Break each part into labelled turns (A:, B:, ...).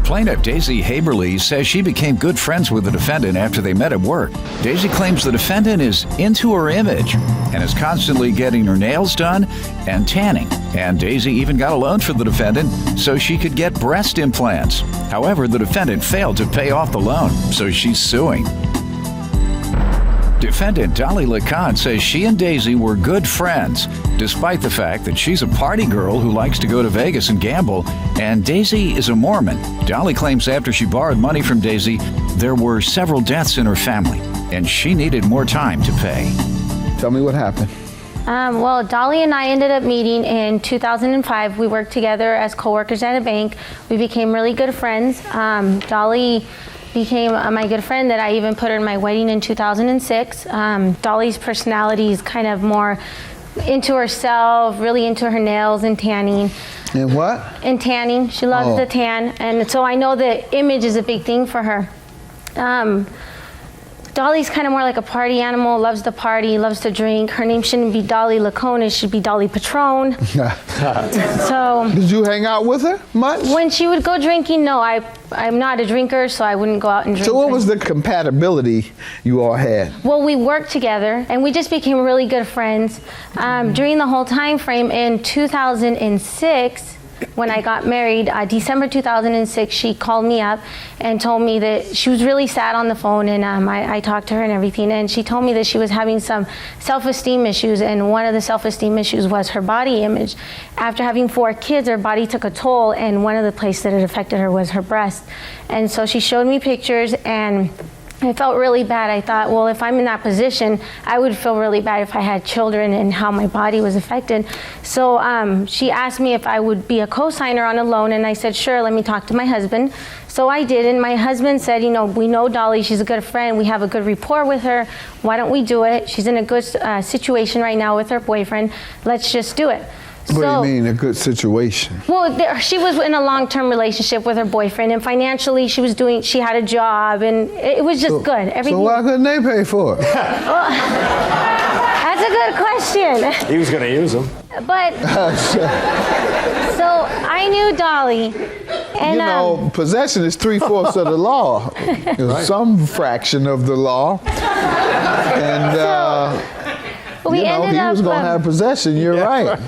A: Plaintiff Daisy Haberly says she became good friends with the defendant after they met at work. Daisy claims the defendant is into her image and is constantly getting her nails done and tanning. And Daisy even got a loan for the defendant so she could get breast implants. However, the defendant failed to pay off the loan, so she's suing. Defendant Dolly Lacan says she and Daisy were good friends, despite the fact that she's a party girl who likes to go to Vegas and gamble, and Daisy is a Mormon. Dolly claims after she borrowed money from Daisy, there were several deaths in her family, and she needed more time to pay.
B: Tell me what happened.
C: Well, Dolly and I ended up meeting in 2005. We worked together as co-workers at a bank. We became really good friends. Dolly became my good friend that I even put her in my wedding in 2006. Dolly's personality is kind of more into herself, really into her nails and tanning.
B: And what?
C: And tanning. She loves the tan. And so I know that image is a big thing for her. Dolly's kind of more like a party animal, loves to party, loves to drink. Her name shouldn't be Dolly Lacone, it should be Dolly Patron. So,
B: did you hang out with her much?
C: When she would go drinking, no, I'm not a drinker, so I wouldn't go out and drink.
B: So what was the compatibility you all had?
C: Well, we worked together, and we just became really good friends. During the whole time frame in 2006, when I got married, December 2006, she called me up and told me that she was really sad on the phone, and I talked to her and everything, and she told me that she was having some self-esteem issues, and one of the self-esteem issues was her body image. After having 4 kids, her body took a toll, and one of the places that it affected her was her breast. And so she showed me pictures, and I felt really bad. I thought, well, if I'm in that position, I would feel really bad if I had children and how my body was affected. So she asked me if I would be a co-signer on a loan, and I said, sure, let me talk to my husband. So I did, and my husband said, you know, we know Dolly, she's a good friend, we have a good rapport with her, why don't we do it? She's in a good situation right now with her boyfriend, let's just do it.
B: What do you mean, a good situation?
C: Well, she was in a long-term relationship with her boyfriend, and financially she had a job, and it was just good. Everything.
B: So why couldn't they pay for it?
C: Well, that's a good question.
D: He was going to use them.
C: But, so I knew Dolly, and
B: you know, possession is 3/4 of the law. Right. Some fraction of the law. And,
C: we ended
B: he
C: up,
B: was going to have possession, you're right.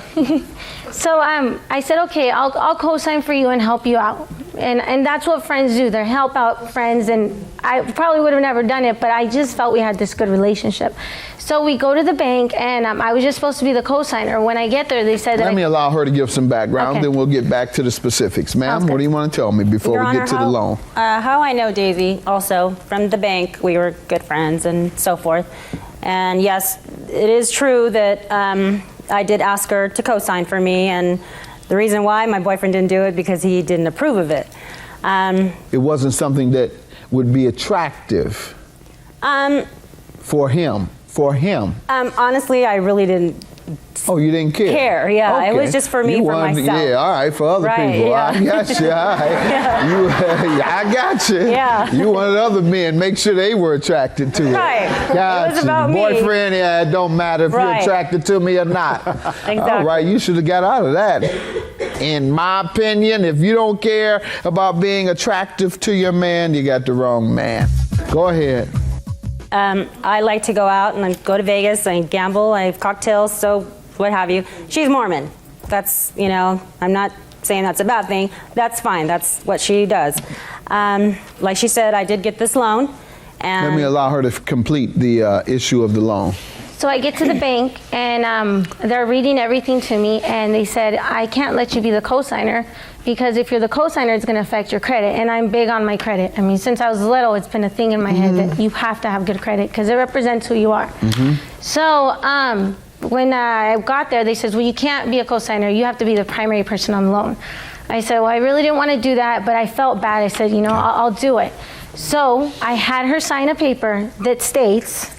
C: So I said, okay, I'll co-sign for you and help you out. And that's what friends do. They help out friends, and I probably would have never done it, but I just felt we had this good relationship. So we go to the bank, and I was just supposed to be the co-signer. When I get there, they said that
B: Let me allow her to give some background,
C: Okay.
B: then we'll get back to the specifics. Ma'am, what do you want to tell me before
E: Your
B: we
E: Honor,
B: get to the loan?
E: How I know Daisy, also from the bank, we were good friends and so forth. And yes, it is true that I did ask her to co-sign for me, and the reason why my boyfriend didn't do it because he didn't approve of it.
B: It wasn't something that would be attractive for him.
E: Honestly, I really didn't.
B: Oh, you didn't care?
E: Yeah.
B: Okay.
E: It was just for me,
B: you
E: for
B: wanted,
E: myself.
B: Yeah, all right, for other
E: Right,
B: people.
E: yeah.
B: I got you. All right.
E: Yeah.
B: I got you.
E: Yeah.
B: You wanted other men, make sure they were attracted to it.
E: Right.
B: Got
E: It was
B: you.
E: about me.
B: Boyfriend, yeah, it don't matter if you're
E: Right.
B: attracted to me or not.
E: Exactly.
B: All right, you should have got out of that. In my opinion, if you don't care about being attractive to your man, you got the wrong man. Go ahead.
E: I like to go out and go to Vegas and gamble. I have cocktails, so what have you. She's Mormon. That's, I'm not saying that's a bad thing. That's fine. That's what she does. Like she said, I did get this loan. And
B: Let me allow her to complete the issue of the loan.
C: So I get to the bank, and they're reading everything to me, and they said, I can't let you be the co-signer because if you're the co-signer, it's going to affect your credit. And I'm big on my credit. I mean, since I was little, it's been a thing in my head that you have to have good credit because it represents who you are. So when I got there, they said, well, you can't be a co-signer. You have to be the primary person on the loan. I said, well, I really didn't want to do that, but I felt bad. I said, I'll do it. So I had her sign a paper that states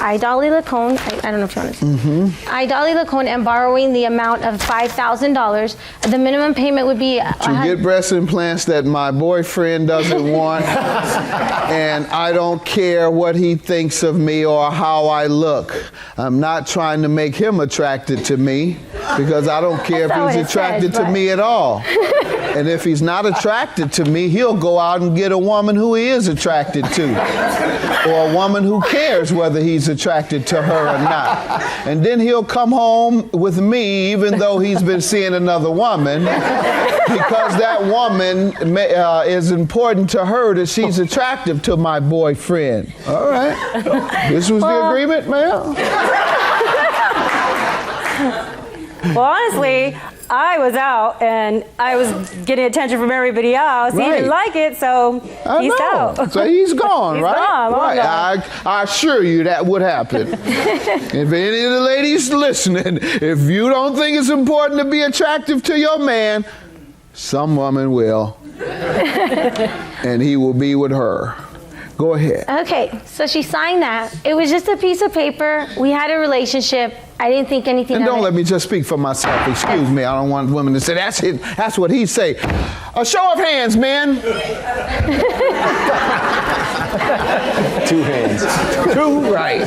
C: I, Dolly Lacone, I don't know if you want to say. I, Dolly Lacone, am borrowing the amount of $5,000. The minimum payment would be...
B: To get breast implants that my boyfriend doesn't want, and I don't care what he thinks of me or how I look. I'm not trying to make him attracted to me, because I don't care if he's attracted to me at all. And if he's not attracted to me, he'll go out and get a woman who he is attracted to, or a woman who cares whether he's attracted to her or not. And then he'll come home with me, even though he's been seeing another woman, because that woman is important to her, that she's attractive to my boyfriend. All right. This was the agreement, ma'am?
E: Well, honestly, I was out and I was getting attention from everybody else. He didn't like it, so he's out.
B: So he's gone,
E: He's
B: right?
E: gone.
B: Right. I assure you that would happen. If any of the ladies listening, if you don't think it's important to be attractive to your man, some woman will. And he will be with her. Go ahead.
C: Okay, so she signed that. It was just a piece of paper. We had a relationship. I didn't think anything of it.
B: And don't let me just speak for myself. Excuse me. I don't want women to say, that's it. That's what he say. A show of hands, men.
D: 2 hands.
B: 2, right.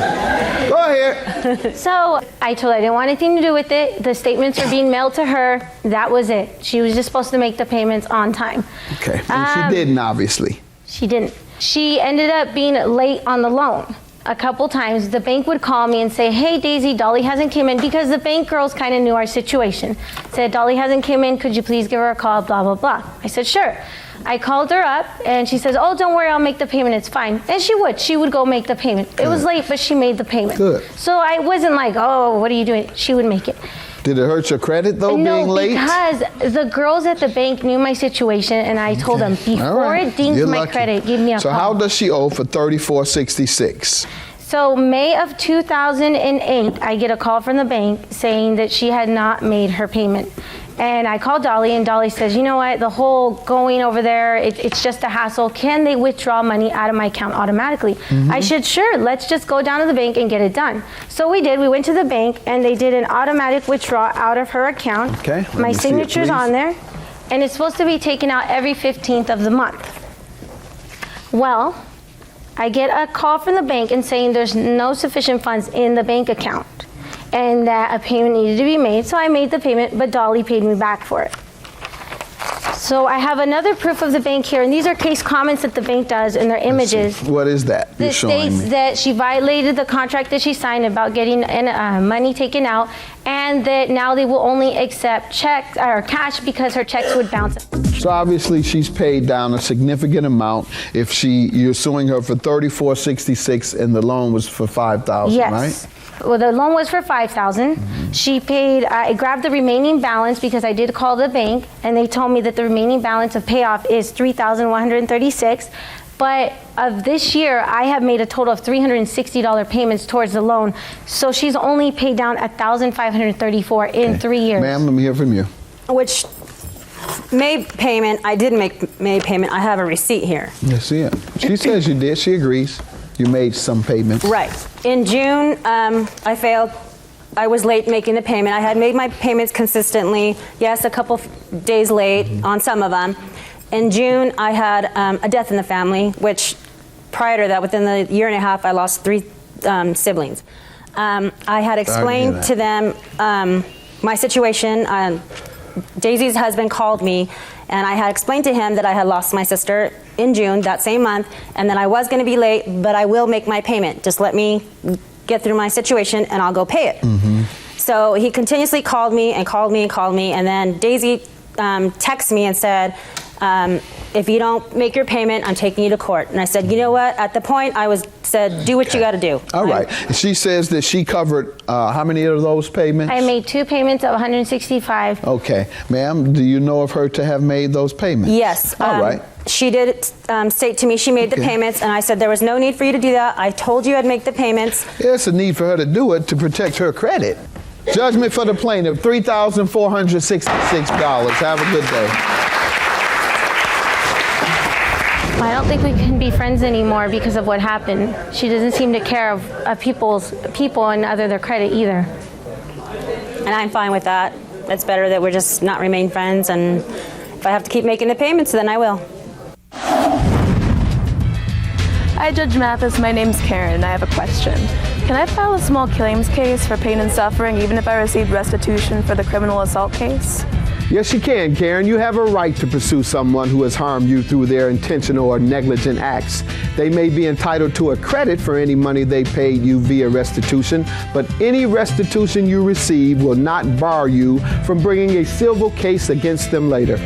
B: Go ahead.
C: So I told her I didn't want anything to do with it. The statements were being mailed to her. That was it. She was just supposed to make the payments on time.
B: Okay. And she didn't, obviously.
C: She didn't. She ended up being late on the loan a couple times. The bank would call me and say, hey, Daisy, Dolly hasn't come in, because the bank girls kind of knew our situation. Said, Dolly hasn't come in, could you please give her a call, blah, blah, blah. I said, sure. I called her up and she says, oh, don't worry, I'll make the payment, it's fine. And she would go make the payment. It was late, but she made the payment.
B: Good.
C: So I wasn't like, oh, what are you doing? She would make it.
B: Did it hurt your credit, though, being late?
C: No, because the girls at the bank knew my situation, and I told them, before it dinged my credit, give me a call.
B: So how does she owe for $34.66?
C: So May of 2008, I get a call from the bank saying that she had not made her payment. And I called Dolly, and Dolly says, you know what, the whole going over there, it's just a hassle. Can they withdraw money out of my account automatically? I said, sure, let's just go down to the bank and get it done. So we did. We went to the bank, and they did an automatic withdrawal out of her account.
B: Okay.
C: My signature's on there, and it's supposed to be taken out every 15th of the month. Well, I get a call from the bank and saying there's no sufficient funds in the bank account, and that a payment needed to be made. So I made the payment, but Dolly paid me back for it. So I have another proof of the bank here, and these are case comments that the bank does in their images.
B: What is that you're
C: It
B: showing
C: states
B: me?
C: that she violated the contract that she signed about getting money taken out, and that now they will only accept checks or cash because her checks would bounce.
B: So obviously she's paid down a significant amount. If you're suing her for $34.66 and the loan was for $5,000,
C: Yes.
B: right?
C: Well, the loan was for $5,000. She paid, I grabbed the remaining balance because I did call the bank, and they told me that the remaining balance of payoff is $3,136. But of this year, I have made a total of $360 payments towards the loan. So she's only paid down $1,534 in 3 years.
B: Ma'am, let me hear from you.
E: Which May payment, I did make May payment. I have a receipt here.
B: Yes, yeah. She says you did. She agrees. You made some payments.
E: Right. In June, I failed. I was late making the payment. I had made my payments consistently. Yes, a couple days late on some of them. In June, I had a death in the family, which prior to that, within the year and a half, I lost 3 siblings. I had explained to them my situation. Daisy's husband called me, and I had explained to him that I had lost my sister in June, that same month, and that I was going to be late, but I will make my payment. Just let me get through my situation, and I'll go pay it. So he continuously called me and called me and called me, and then Daisy texted me and said, if you don't make your payment, I'm taking you to court. And I said, you know what? At the point, I said, do what you got to do.
B: All right. She says that she covered how many of those payments?
C: I made 2 payments of $165.
B: Okay. Ma'am, do you know of her to have made those payments?
E: Yes.
B: All right.
E: She did state to me she made the payments, and I said there was no need for you to do that. I told you I'd make the payments.
B: There's a need for her to do it to protect her credit. Judgment for the plaintiff, $3,466. Have a good day.
C: I don't think we can be friends anymore because of what happened. She doesn't seem to care of people and their credit either.
E: And I'm fine with that. It's better that we're just not remain friends, and if I have to keep making the payments, then I will.
F: Hi, Judge Mathis. My name's Karen, and I have a question. Can I file a small claims case for pain and suffering even if I received restitution for the criminal assault case?
B: Yes, you can, Karen. You have a right to pursue someone who has harmed you through their intentional or negligent acts. They may be entitled to a credit for any money they paid you via restitution, but any restitution you receive will not bar you from bringing a civil case against them later.